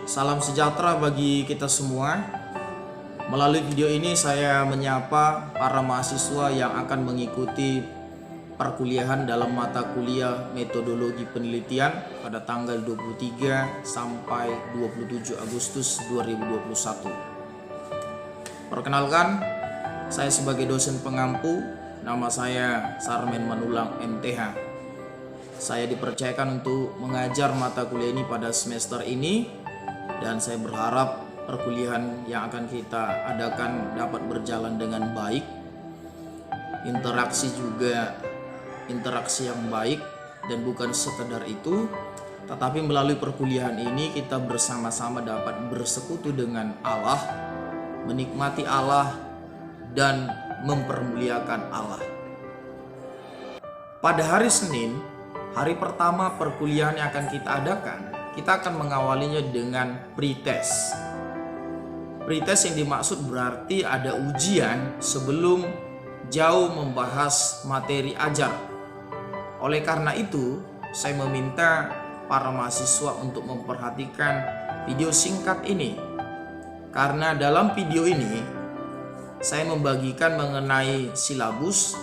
Salam sejahtera bagi kita semua. Melalui video ini saya menyapa para mahasiswa yang akan mengikuti perkuliahan dalam mata kuliah metodologi penelitian pada tanggal 23 sampai 27 Agustus 2021. Perkenalkan, saya sebagai dosen pengampu, nama saya Sarmen Manulang MTH. Saya dipercayakan untuk mengajar mata kuliah ini pada semester ini, dan saya berharap perkuliahan yang akan kita adakan dapat berjalan dengan baik. Interaksi yang baik, dan bukan sekedar itu, tetapi melalui perkuliahan ini kita bersama-sama dapat bersekutu dengan Allah, menikmati Allah, dan mempermuliakan Allah. Pada hari Senin, hari pertama perkuliahan yang akan kita adakan, kita akan mengawalinya dengan pretest. Pretest yang dimaksud berarti ada ujian sebelum jauh membahas materi ajar. Oleh karena itu, saya meminta para mahasiswa untuk memperhatikan video singkat ini. Karena dalam video ini, saya membagikan mengenai silabus,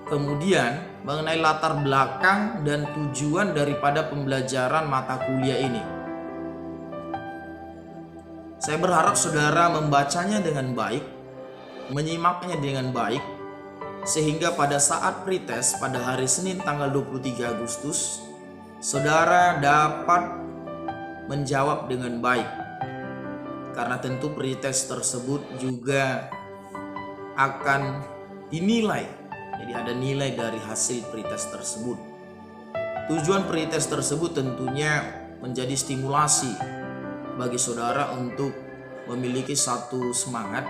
kemudian mengenai latar belakang dan tujuan daripada pembelajaran mata kuliah ini. Saya berharap saudara membacanya dengan baik, menyimaknya dengan baik, sehingga pada saat pretest pada hari Senin tanggal 23 Agustus, saudara dapat menjawab dengan baik. Karena tentu pretest tersebut juga akan dinilai. Jadi ada nilai dari hasil pretest tersebut. Tujuan pretest tersebut tentunya menjadi stimulasi bagi saudara untuk memiliki satu semangat,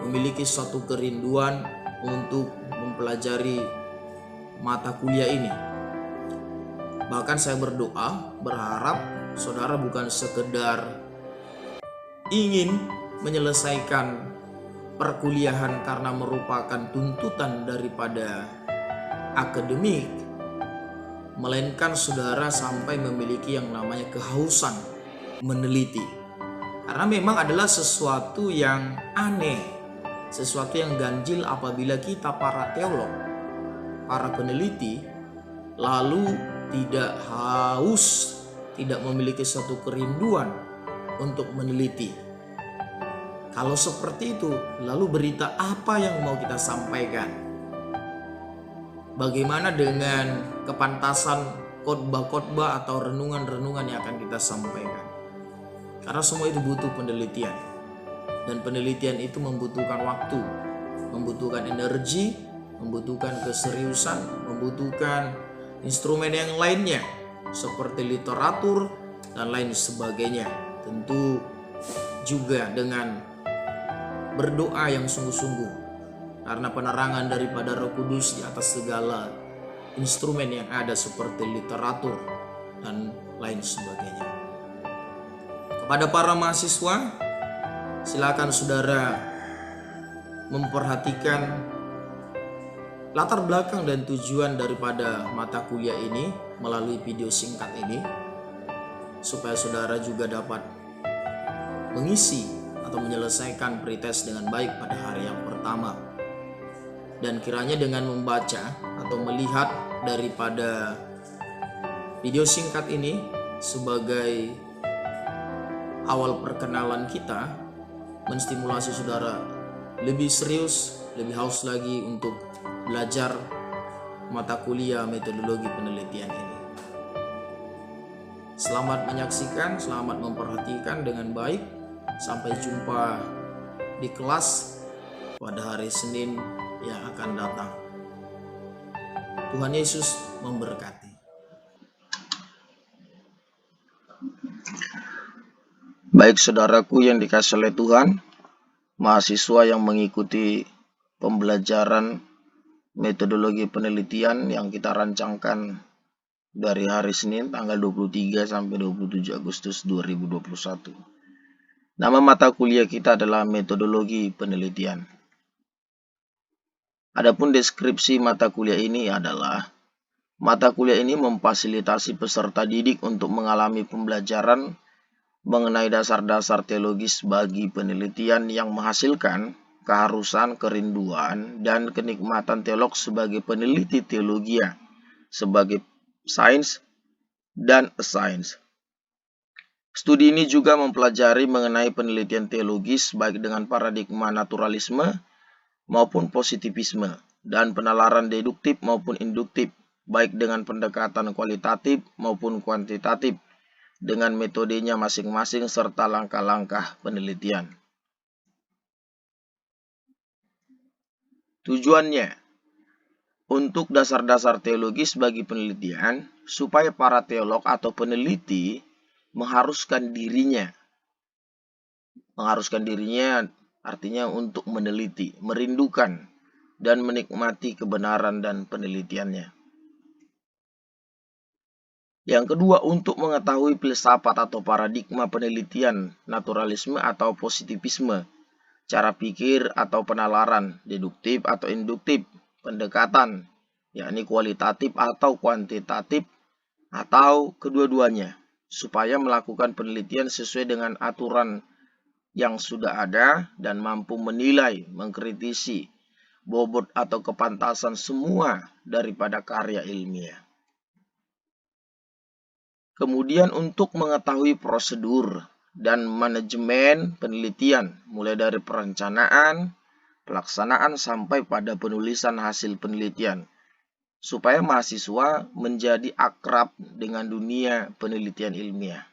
memiliki suatu kerinduan untuk mempelajari mata kuliah ini. Bahkan saya berdoa, berharap saudara bukan sekedar ingin menyelesaikan perkuliahan karena merupakan tuntutan daripada akademik, melainkan saudara sampai memiliki yang namanya kehausan meneliti. Karena memang adalah sesuatu yang aneh, sesuatu yang ganjil apabila kita para teolog, para peneliti, lalu tidak haus, tidak memiliki suatu kerinduan untuk meneliti. Kalau seperti itu, lalu berita apa yang mau kita sampaikan? Bagaimana dengan kepantasan khotbah-khotbah atau renungan-renungan yang akan kita sampaikan? Karena semua itu butuh penelitian. Dan penelitian itu membutuhkan waktu, membutuhkan energi, membutuhkan keseriusan, membutuhkan instrumen yang lainnya seperti literatur dan lain sebagainya. Tentu juga dengan berdoa yang sungguh-sungguh, karena penerangan daripada Roh Kudus di atas segala instrumen yang ada seperti literatur dan lain sebagainya. Kepada para mahasiswa, silakan saudara memperhatikan latar belakang dan tujuan daripada mata kuliah ini melalui video singkat ini, supaya saudara juga dapat mengisi atau menyelesaikan pretest dengan baik pada hari yang pertama. Dan kiranya dengan membaca atau melihat daripada video singkat ini sebagai awal perkenalan kita, menstimulasi saudara lebih serius, lebih haus lagi untuk belajar mata kuliah metodologi penelitian ini. Selamat menyaksikan, selamat memperhatikan dengan baik. Sampai jumpa di kelas pada hari Senin yang akan datang. Tuhan Yesus memberkati. Baik saudaraku yang dikasihi oleh Tuhan, mahasiswa yang mengikuti pembelajaran metodologi penelitian yang kita rancangkan dari hari Senin tanggal 23 sampai 27 Agustus 2021. Nama mata kuliah kita adalah metodologi penelitian. Adapun deskripsi mata kuliah ini adalah mata kuliah ini memfasilitasi peserta didik untuk mengalami pembelajaran mengenai dasar-dasar teologis bagi penelitian yang menghasilkan keharusan, kerinduan, dan kenikmatan teolog sebagai peneliti teologia, sebagai sains dan a science. Studi ini juga mempelajari mengenai penelitian teologis baik dengan paradigma naturalisme maupun positivisme dan penalaran deduktif maupun induktif, baik dengan pendekatan kualitatif maupun kuantitatif, dengan metodenya masing-masing serta langkah-langkah penelitian. Tujuannya untuk dasar-dasar teologis bagi penelitian supaya para teolog atau peneliti mengharuskan dirinya artinya untuk meneliti, merindukan, dan menikmati kebenaran dan penelitiannya. Yang kedua, untuk mengetahui filsafat atau paradigma penelitian naturalisme atau positivisme, cara pikir atau penalaran, deduktif atau induktif, pendekatan, yakni kualitatif atau kuantitatif, atau kedua-duanya, supaya melakukan penelitian sesuai dengan aturan yang sudah ada dan mampu menilai, mengkritisi, bobot atau kepantasan semua daripada karya ilmiah. Kemudian untuk mengetahui prosedur dan manajemen penelitian, mulai dari perencanaan, pelaksanaan sampai pada penulisan hasil penelitian, supaya mahasiswa menjadi akrab dengan dunia penelitian ilmiah.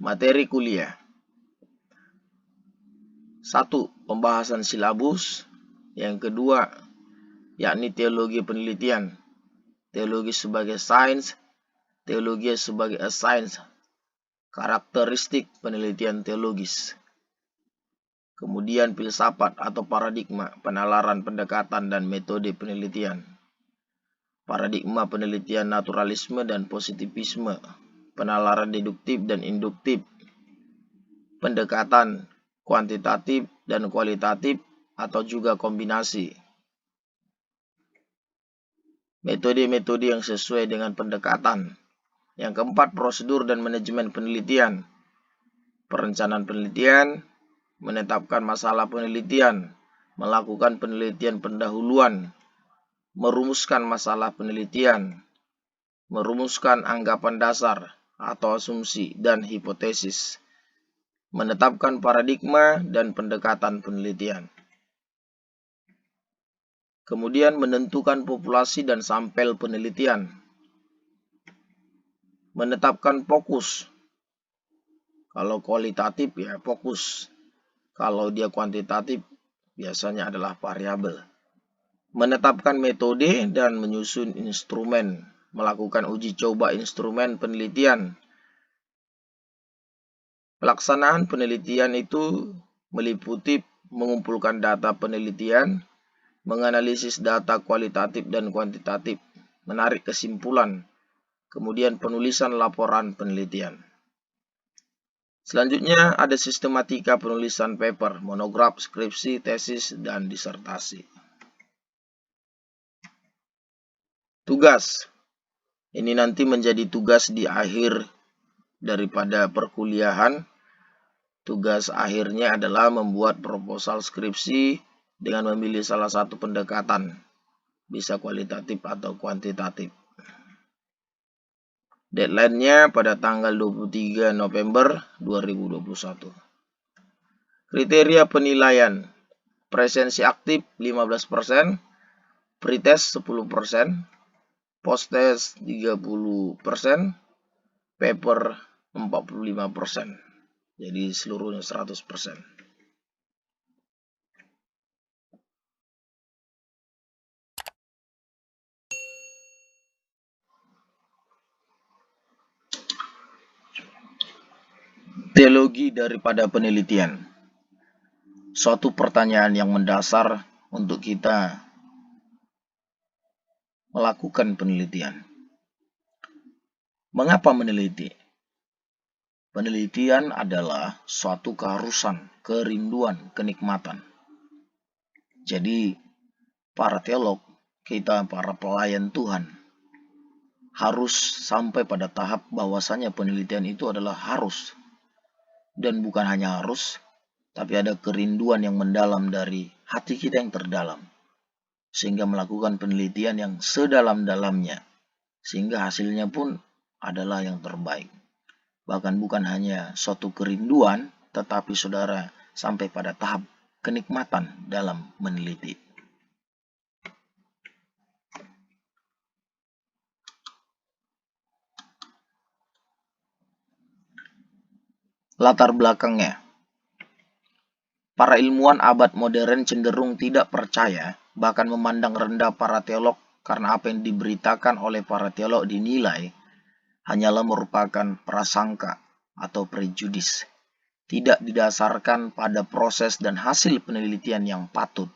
Materi kuliah. 1. Pembahasan silabus. Yang kedua, yakni teologi penelitian, teologi sebagai sains, teologi sebagai a science, karakteristik penelitian teologis. Kemudian filsafat atau paradigma, penalaran, pendekatan, dan metode penelitian. Paradigma penelitian naturalisme dan positivisme, penalaran deduktif dan induktif, pendekatan kuantitatif dan kualitatif atau juga kombinasi. Metode-metode yang sesuai dengan pendekatan. Yang keempat, prosedur dan manajemen penelitian. Perencanaan penelitian, menetapkan masalah penelitian, melakukan penelitian pendahuluan, merumuskan masalah penelitian, merumuskan anggapan dasar atau asumsi dan hipotesis, menetapkan paradigma dan pendekatan penelitian. Kemudian menentukan populasi dan sampel penelitian, menetapkan fokus. Kalau kualitatif ya fokus, kalau dia kuantitatif biasanya adalah variabel. Menetapkan metode dan menyusun instrumen, melakukan uji coba instrumen penelitian. Pelaksanaan penelitian itu meliputi mengumpulkan data penelitian, menganalisis data kualitatif dan kuantitatif, menarik kesimpulan, kemudian penulisan laporan penelitian. Selanjutnya ada sistematika penulisan paper, monograf, skripsi, tesis, dan disertasi. Tugas. Ini nanti menjadi tugas di akhir daripada perkuliahan. Tugas akhirnya adalah membuat proposal skripsi dengan memilih salah satu pendekatan, bisa kualitatif atau kuantitatif. Deadline-nya pada tanggal 23 November 2021. Kriteria penilaian. Presensi aktif 15%, pretest 10%, posttest 30%, paper 45%. Jadi seluruhnya 100%. Teologi daripada penelitian. Suatu pertanyaan yang mendasar untuk kita melakukan penelitian. Mengapa meneliti? Penelitian adalah suatu keharusan, kerinduan, kenikmatan. Jadi, para teolog, kita para pelayan Tuhan, harus sampai pada tahap bahwasanya penelitian itu adalah harus, dan bukan hanya harus, tapi ada kerinduan yang mendalam dari hati kita yang terdalam, sehingga melakukan penelitian yang sedalam-dalamnya, sehingga hasilnya pun adalah yang terbaik. Bahkan bukan hanya suatu kerinduan, tetapi saudara sampai pada tahap kenikmatan dalam meneliti. Latar belakangnya, para ilmuwan abad modern cenderung tidak percaya, bahkan memandang rendah para teolog karena apa yang diberitakan oleh para teolog dinilai hanyalah merupakan prasangka atau prejudis, tidak didasarkan pada proses dan hasil penelitian yang patut.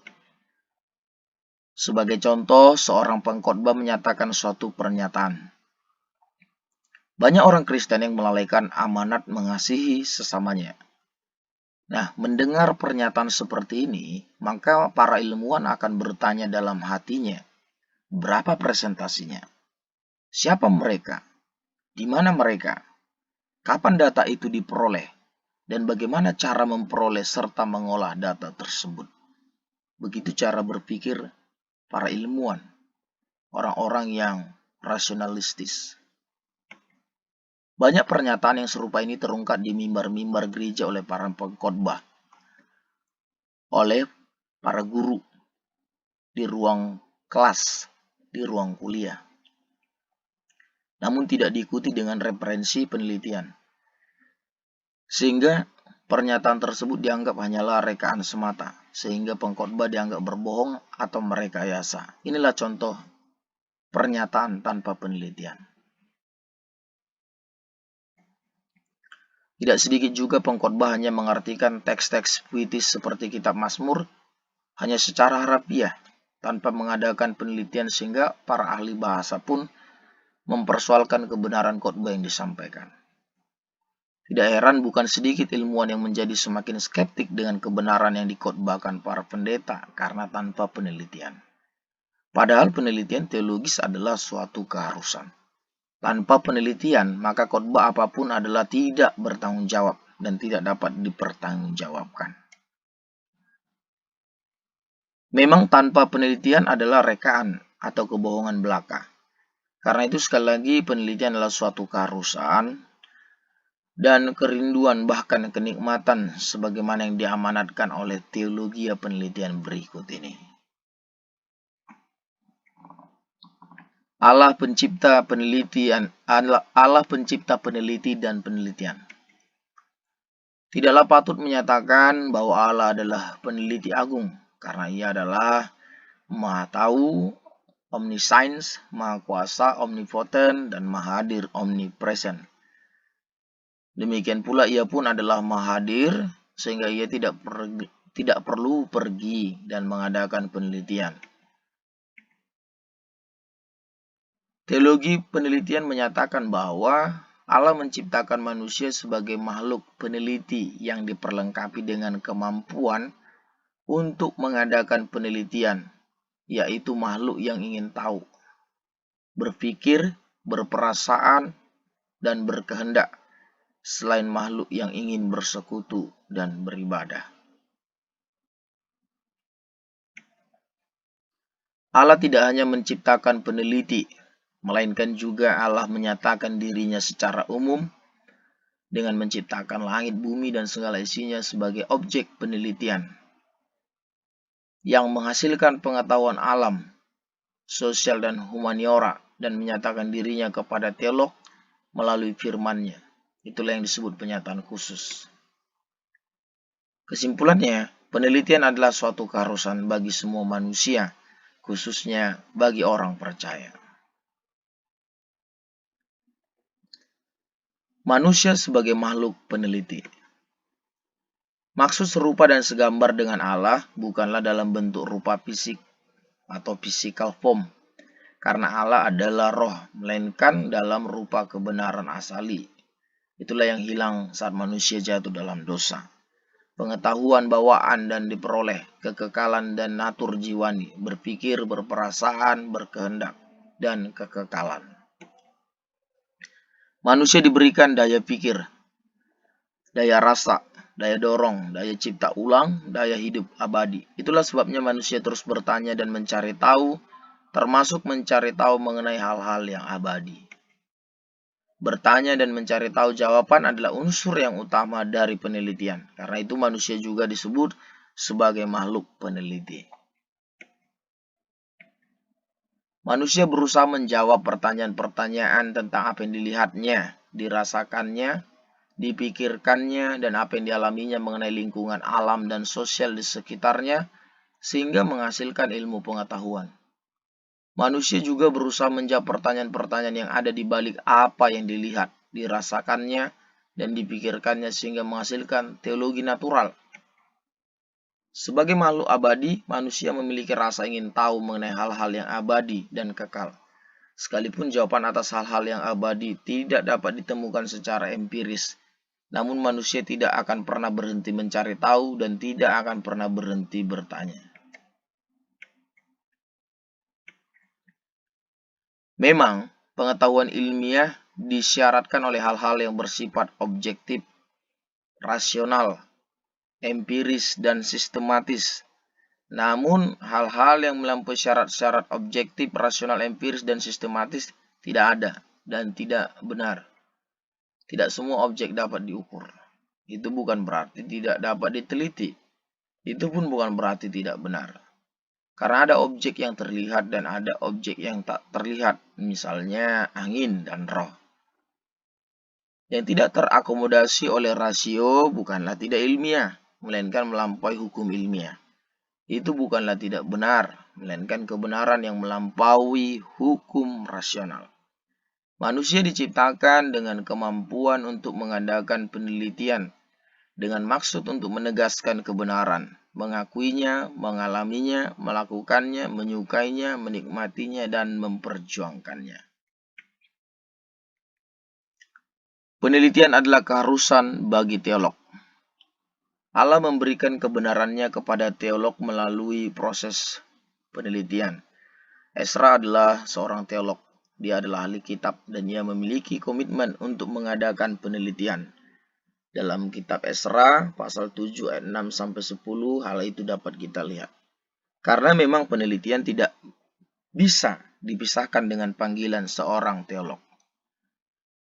Sebagai contoh, seorang pengkhotbah menyatakan suatu pernyataan. Banyak orang Kristen yang melalaikan amanat mengasihi sesamanya. Nah, mendengar pernyataan seperti ini, maka para ilmuwan akan bertanya dalam hatinya, berapa presentasinya? Siapa mereka? Di mana mereka? Kapan data itu diperoleh? Dan bagaimana cara memperoleh serta mengolah data tersebut? Begitu cara berpikir para ilmuwan, orang-orang yang rasionalistis. Banyak pernyataan yang serupa ini terungkap di mimbar-mimbar gereja oleh para pengkhotbah, oleh para guru, di ruang kelas, di ruang kuliah. Namun tidak diikuti dengan referensi penelitian. Sehingga pernyataan tersebut dianggap hanyalah rekaan semata, sehingga pengkhotbah dianggap berbohong atau merekayasa. Inilah contoh pernyataan tanpa penelitian. Tidak sedikit juga pengkhotbah hanya mengartikan teks-teks puitis seperti kitab Mazmur hanya secara harafiah, tanpa mengadakan penelitian, sehingga para ahli bahasa pun mempersoalkan kebenaran khotbah yang disampaikan. Tidak heran bukan sedikit ilmuwan yang menjadi semakin skeptik dengan kebenaran yang dikhotbahkan para pendeta karena tanpa penelitian. Padahal penelitian teologis adalah suatu keharusan. Tanpa penelitian, maka khotbah apapun adalah tidak bertanggung jawab dan tidak dapat dipertanggungjawabkan. Memang tanpa penelitian adalah rekaan atau kebohongan belaka. Karena itu sekali lagi penelitian adalah suatu keharusan dan kerinduan bahkan kenikmatan sebagaimana yang diamanatkan oleh teologi penelitian berikut ini. Allah pencipta penelitian, Allah pencipta peneliti dan penelitian. Tidaklah patut menyatakan bahwa Allah adalah peneliti agung, karena Ia adalah Maha Tahu, omniscience, Maha Kuasa, omnipotent, dan Maha Hadir, omnipresent. Demikian pula Ia pun adalah Maha Hadir, sehingga Ia tidak perlu pergi dan mengadakan penelitian. Teologi penelitian menyatakan bahwa Allah menciptakan manusia sebagai makhluk peneliti yang diperlengkapi dengan kemampuan untuk mengadakan penelitian, yaitu makhluk yang ingin tahu, berpikir, berperasaan, dan berkehendak, selain makhluk yang ingin bersekutu dan beribadah. Allah tidak hanya menciptakan peneliti, melainkan juga Allah menyatakan dirinya secara umum dengan menciptakan langit, bumi, dan segala isinya sebagai objek penelitian yang menghasilkan pengetahuan alam, sosial, dan humaniora, dan menyatakan dirinya kepada teolog melalui firman-Nya. Itulah yang disebut penyataan khusus. Kesimpulannya, penelitian adalah suatu keharusan bagi semua manusia, khususnya bagi orang percaya. Manusia sebagai makhluk peneliti. Maksud serupa dan segambar dengan Allah bukanlah dalam bentuk rupa fisik atau physical form, karena Allah adalah roh, melainkan dalam rupa kebenaran asali. Itulah yang hilang saat manusia jatuh dalam dosa. Pengetahuan bawaan dan diperoleh, kekekalan dan natur jiwani, berpikir, berperasaan, berkehendak, dan kekekalan. Manusia diberikan daya pikir, daya rasa, daya dorong, daya cipta ulang, daya hidup abadi. Itulah sebabnya manusia terus bertanya dan mencari tahu, termasuk mencari tahu mengenai hal-hal yang abadi. Bertanya dan mencari tahu jawaban adalah unsur yang utama dari penelitian. Karena itu manusia juga disebut sebagai makhluk peneliti. Manusia berusaha menjawab pertanyaan-pertanyaan tentang apa yang dilihatnya, dirasakannya, dipikirkannya, dan apa yang dialaminya mengenai lingkungan alam dan sosial di sekitarnya, sehingga menghasilkan ilmu pengetahuan. Manusia juga berusaha menjawab pertanyaan-pertanyaan yang ada di balik apa yang dilihat, dirasakannya, dan dipikirkannya sehingga menghasilkan teologi natural. Sebagai makhluk abadi, manusia memiliki rasa ingin tahu mengenai hal-hal yang abadi dan kekal. Sekalipun jawaban atas hal-hal yang abadi tidak dapat ditemukan secara empiris, namun manusia tidak akan pernah berhenti mencari tahu dan tidak akan pernah berhenti bertanya. Memang, pengetahuan ilmiah disyaratkan oleh hal-hal yang bersifat objektif, rasional, empiris, dan sistematis. Namun, hal-hal yang melampaui syarat-syarat objektif, rasional, empiris, dan sistematis tidak ada dan tidak benar. Tidak semua objek dapat diukur. Itu bukan berarti tidak dapat diteliti. Itu pun bukan berarti tidak benar. Karena ada objek yang terlihat dan ada objek yang tak terlihat, misalnya angin dan roh. Yang tidak terakomodasi oleh rasio bukanlah tidak ilmiah, melainkan melampaui hukum ilmiah. Itu bukanlah tidak benar, melainkan kebenaran yang melampaui hukum rasional. Manusia diciptakan dengan kemampuan untuk mengadakan penelitian, dengan maksud untuk menegaskan kebenaran, mengakuinya, mengalaminya, melakukannya, menyukainya, menikmatinya, dan memperjuangkannya. Penelitian adalah keharusan bagi teolog. Allah memberikan kebenarannya kepada teolog melalui proses penelitian. Ezra adalah seorang teolog. Dia adalah ahli kitab dan ia memiliki komitmen untuk mengadakan penelitian. Dalam kitab Ezra pasal 7 ayat 6 sampai 10 hal itu dapat kita lihat. Karena memang penelitian tidak bisa dipisahkan dengan panggilan seorang teolog.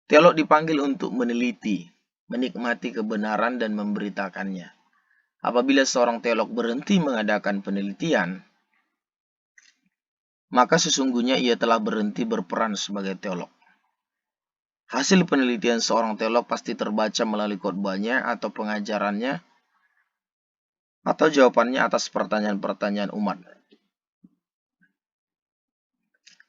Teolog dipanggil untuk meneliti, menikmati kebenaran dan memberitakannya. Apabila seorang teolog berhenti mengadakan penelitian, maka sesungguhnya ia telah berhenti berperan sebagai teolog. Hasil penelitian seorang teolog pasti terbaca melalui khotbahnya atau pengajarannya atau jawabannya atas pertanyaan-pertanyaan umat.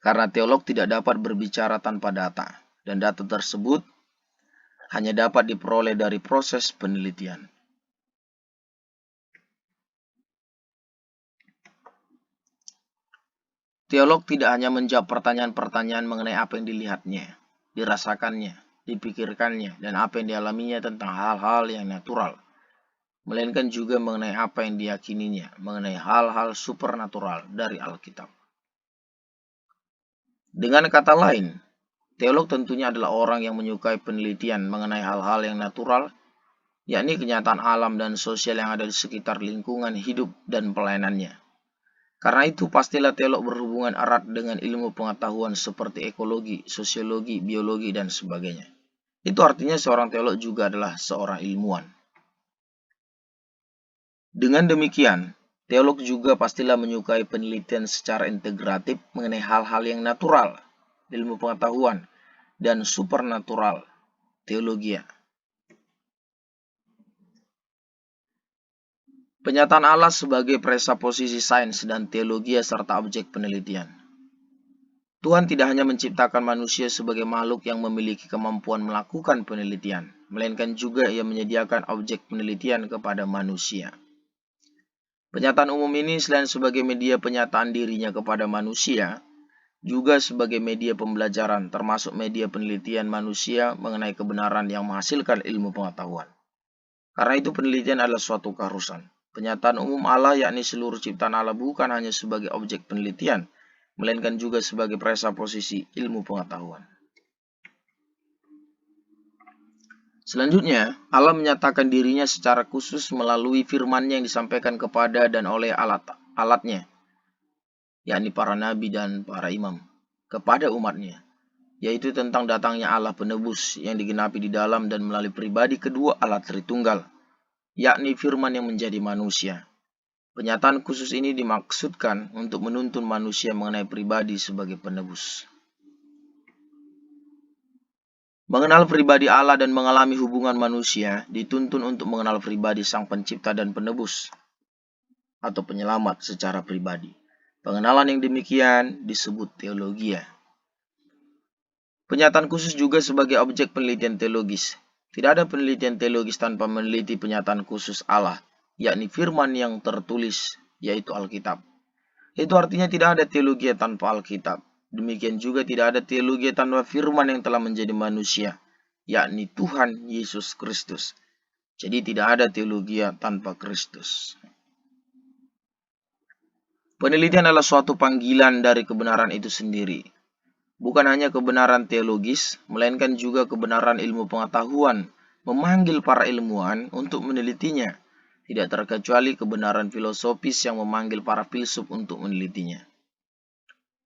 Karena teolog tidak dapat berbicara tanpa data, dan data tersebut hanya dapat diperoleh dari proses penelitian. Teolog tidak hanya menjawab pertanyaan-pertanyaan mengenai apa yang dilihatnya, dirasakannya, dipikirkannya, dan apa yang dialaminya tentang hal-hal yang natural, melainkan juga mengenai apa yang diyakininya, mengenai hal-hal supernatural dari Alkitab. Dengan kata lain, teolog tentunya adalah orang yang menyukai penelitian mengenai hal-hal yang natural, yakni kenyataan alam dan sosial yang ada di sekitar lingkungan hidup dan pelayanannya. Karena itu pastilah teolog berhubungan erat dengan ilmu pengetahuan seperti ekologi, sosiologi, biologi, dan sebagainya. Itu artinya seorang teolog juga adalah seorang ilmuwan. Dengan demikian, teolog juga pastilah menyukai penelitian secara integratif mengenai hal-hal yang natural, ilmu pengetahuan, dan supernatural, teologia. Penyataan Allah sebagai presaposisi sains dan teologia serta objek penelitian. Tuhan tidak hanya menciptakan manusia sebagai makhluk yang memiliki kemampuan melakukan penelitian, melainkan juga ia menyediakan objek penelitian kepada manusia. Penyataan umum ini selain sebagai media penyataan dirinya kepada manusia, juga sebagai media pembelajaran, termasuk media penelitian manusia mengenai kebenaran yang menghasilkan ilmu pengetahuan. Karena itu penelitian adalah suatu keharusan. Penyataan umum Allah yakni seluruh ciptaan Allah bukan hanya sebagai objek penelitian, melainkan juga sebagai presaposisi ilmu pengetahuan. Selanjutnya, Allah menyatakan dirinya secara khusus melalui firman-Nya yang disampaikan kepada dan oleh alat-alatnya, yakni para nabi dan para imam, kepada umatnya, yaitu tentang datangnya Allah penebus yang digenapi di dalam dan melalui pribadi kedua Allah Tritunggal, yakni firman yang menjadi manusia. Pernyataan khusus ini dimaksudkan untuk menuntun manusia mengenai pribadi sebagai penebus. Mengenal pribadi Allah dan mengalami hubungan manusia dituntun untuk mengenal pribadi Sang Pencipta dan Penebus atau penyelamat secara pribadi. Pengenalan yang demikian disebut teologia. Pernyataan khusus juga sebagai objek penelitian teologis. Tidak ada penelitian teologis tanpa meneliti pernyataan khusus Allah, yakni firman yang tertulis, yaitu Alkitab. Itu artinya tidak ada teologi tanpa Alkitab. Demikian juga tidak ada teologi tanpa firman yang telah menjadi manusia, yakni Tuhan Yesus Kristus. Jadi tidak ada teologi tanpa Kristus. Penelitian adalah suatu panggilan dari kebenaran itu sendiri. Bukan hanya kebenaran teologis, melainkan juga kebenaran ilmu pengetahuan, memanggil para ilmuwan untuk menelitinya. Tidak terkecuali kebenaran filosofis yang memanggil para filsuf untuk menelitinya.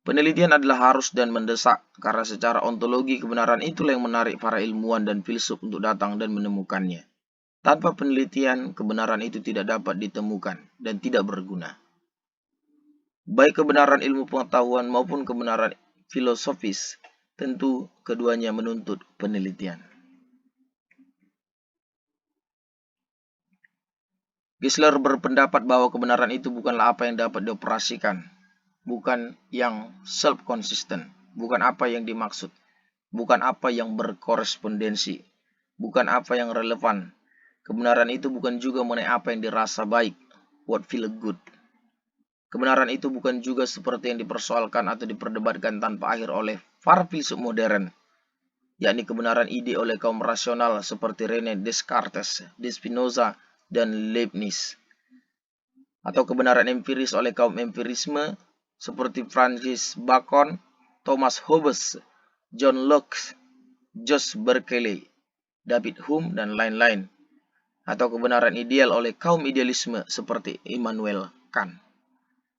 Penelitian adalah harus dan mendesak, karena secara ontologi kebenaran itulah yang menarik para ilmuwan dan filsuf untuk datang dan menemukannya. Tanpa penelitian, kebenaran itu tidak dapat ditemukan dan tidak berguna. Baik kebenaran ilmu pengetahuan maupun kebenaran filosofis, tentu keduanya menuntut penelitian. Geisler berpendapat bahwa kebenaran itu bukanlah apa yang dapat dioperasikan, bukan yang self-consistent, bukan apa yang dimaksud, bukan apa yang berkorespondensi, bukan apa yang relevan. Kebenaran itu bukan juga mengenai apa yang dirasa baik, what feel good. Kebenaran itu bukan juga seperti yang dipersoalkan atau diperdebatkan tanpa akhir oleh para filsuf modern, yakni kebenaran ide oleh kaum rasional seperti René Descartes, Spinoza, dan Leibniz, atau kebenaran empiris oleh kaum empirisme seperti Francis Bacon, Thomas Hobbes, John Locke, George Berkeley, David Hume, dan lain-lain, atau kebenaran ideal oleh kaum idealisme seperti Immanuel Kant.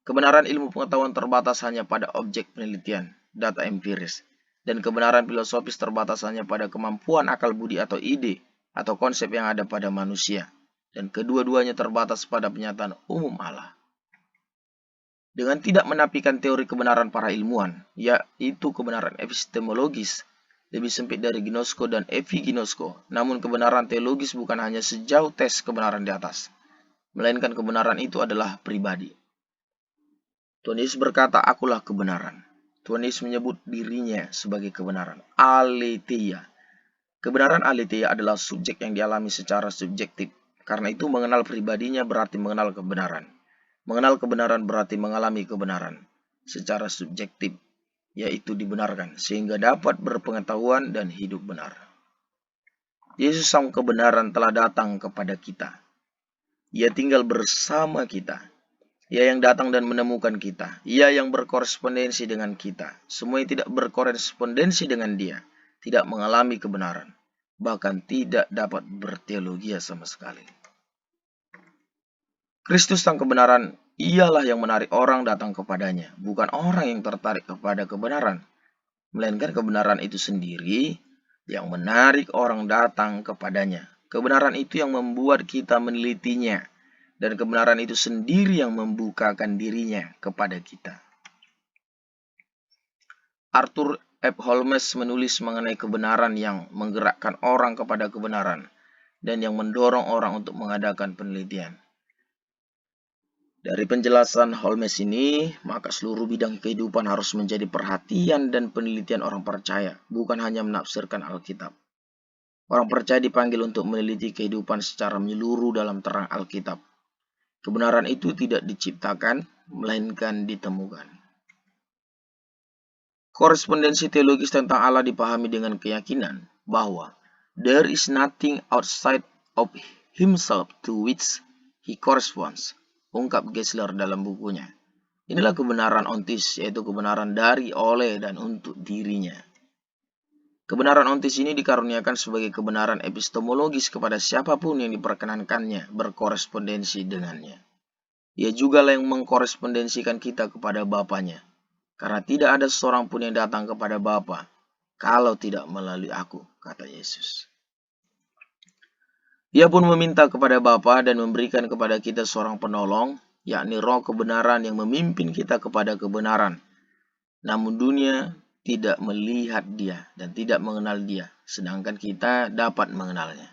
Kebenaran ilmu pengetahuan terbatas hanya pada objek penelitian, data empiris, dan kebenaran filosofis terbatas hanya pada kemampuan akal budi atau ide atau konsep yang ada pada manusia, dan kedua-duanya terbatas pada penyataan umum Allah. Dengan tidak menafikan teori kebenaran para ilmuwan, yaitu kebenaran epistemologis, lebih sempit dari ginosko dan epiginosko, namun kebenaran teologis bukan hanya sejauh tes kebenaran di atas, melainkan kebenaran itu adalah pribadi. Tuhan Yesus berkata, "Akulah kebenaran." Tuhan Yesus menyebut dirinya sebagai kebenaran, aletheia. Kebenaran aletheia adalah subjek yang dialami secara subjektif. Karena itu mengenal pribadinya berarti mengenal kebenaran. Mengenal kebenaran berarti mengalami kebenaran secara subjektif, yaitu dibenarkan, sehingga dapat berpengetahuan dan hidup benar. Yesus sang kebenaran telah datang kepada kita. Ia tinggal bersama kita. Ia yang datang dan menemukan kita. Ia yang berkorespondensi dengan kita. Semua yang tidak berkorespondensi dengan dia tidak mengalami kebenaran, bahkan tidak dapat berteologia sama sekali. Kristus sang kebenaran ialah yang menarik orang datang kepadanya, bukan orang yang tertarik kepada kebenaran, melainkan kebenaran itu sendiri yang menarik orang datang kepadanya. Kebenaran itu yang membuat kita menelitinya, dan kebenaran itu sendiri yang membukakan dirinya kepada kita. Arthur F. Holmes menulis mengenai kebenaran yang menggerakkan orang kepada kebenaran dan yang mendorong orang untuk mengadakan penelitian. Dari penjelasan Holmes ini, maka seluruh bidang kehidupan harus menjadi perhatian dan penelitian orang percaya, bukan hanya menafsirkan Alkitab. Orang percaya dipanggil untuk meneliti kehidupan secara menyeluruh dalam terang Alkitab. Kebenaran itu tidak diciptakan, melainkan ditemukan. Korespondensi teologis tentang Allah dipahami dengan keyakinan bahwa there is nothing outside of himself to which he corresponds, ungkap Geisler dalam bukunya. Inilah kebenaran ontis, yaitu kebenaran dari, oleh, dan untuk dirinya. Kebenaran ontis ini dikaruniakan sebagai kebenaran epistemologis kepada siapapun yang diperkenankannya berkorespondensi dengannya. Ia juga yang mengkorespondensikan kita kepada Bapanya, karena tidak ada seorang pun yang datang kepada Bapa kalau tidak melalui aku, kata Yesus. Ia pun meminta kepada Bapa dan memberikan kepada kita seorang penolong, yakni Roh kebenaran yang memimpin kita kepada kebenaran. Namun dunia tidak melihat Dia dan tidak mengenal Dia, sedangkan kita dapat mengenalnya.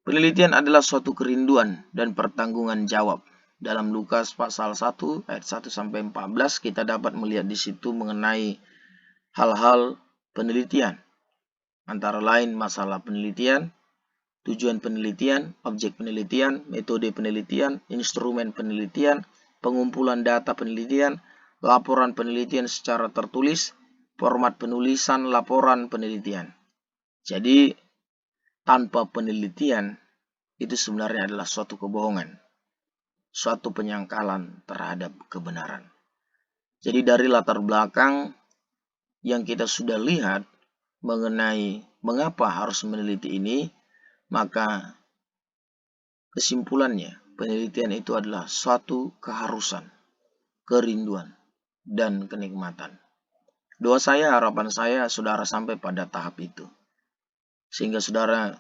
Penelitian adalah suatu kerinduan dan pertanggungan jawab. Dalam Lukas pasal 1 ayat 1 sampai 14 kita dapat melihat di situ mengenai hal-hal penelitian. Antara lain masalah penelitian, tujuan penelitian, objek penelitian, metode penelitian, instrumen penelitian, pengumpulan data penelitian, laporan penelitian secara tertulis, format penulisan laporan penelitian. Jadi, tanpa penelitian, itu sebenarnya adalah suatu kebohongan, suatu penyangkalan terhadap kebenaran. Jadi dari latar belakang yang kita sudah lihat mengenai mengapa harus meneliti ini, maka kesimpulannya, penelitian itu adalah suatu keharusan, kerinduan, dan kenikmatan. Doa saya, harapan saya, saudara sampai pada tahap itu. Sehingga saudara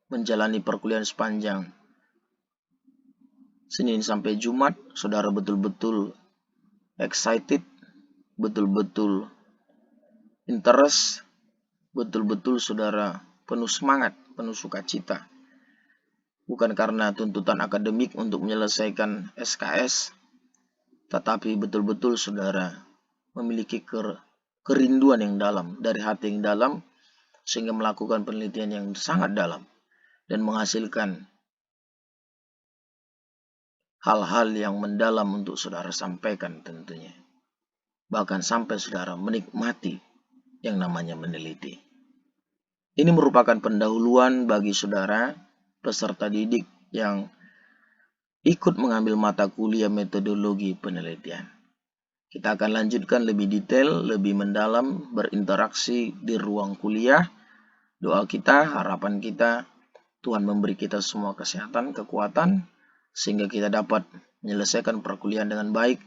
menjalani perkuliahan sepanjang Senin sampai Jumat, saudara betul-betul excited, betul-betul interest, betul-betul saudara penuh semangat, penuh sukacita. Bukan karena tuntutan akademik untuk menyelesaikan SKS, tetapi betul-betul saudara memiliki kerinduan yang dalam, dari hati yang dalam, sehingga melakukan penelitian yang sangat dalam, dan menghasilkan hal-hal yang mendalam untuk saudara sampaikan tentunya. Bahkan sampai saudara menikmati yang namanya meneliti. Ini merupakan pendahuluan bagi saudara peserta didik yang ikut mengambil mata kuliah metodologi penelitian. Kita akan lanjutkan lebih detail, lebih mendalam, berinteraksi di ruang kuliah. Doa kita, harapan kita, Tuhan memberi kita semua kesehatan, kekuatan, sehingga kita dapat menyelesaikan perkuliahan dengan baik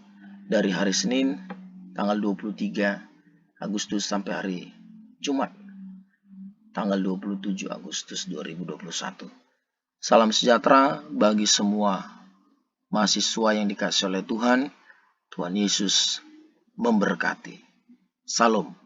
dari hari Senin, tanggal 23 Agustus sampai hari Jumat, tanggal 27 Agustus 2021. Salam sejahtera bagi semua mahasiswa yang dikasihi oleh Tuhan. Tuhan Yesus memberkati. Salam.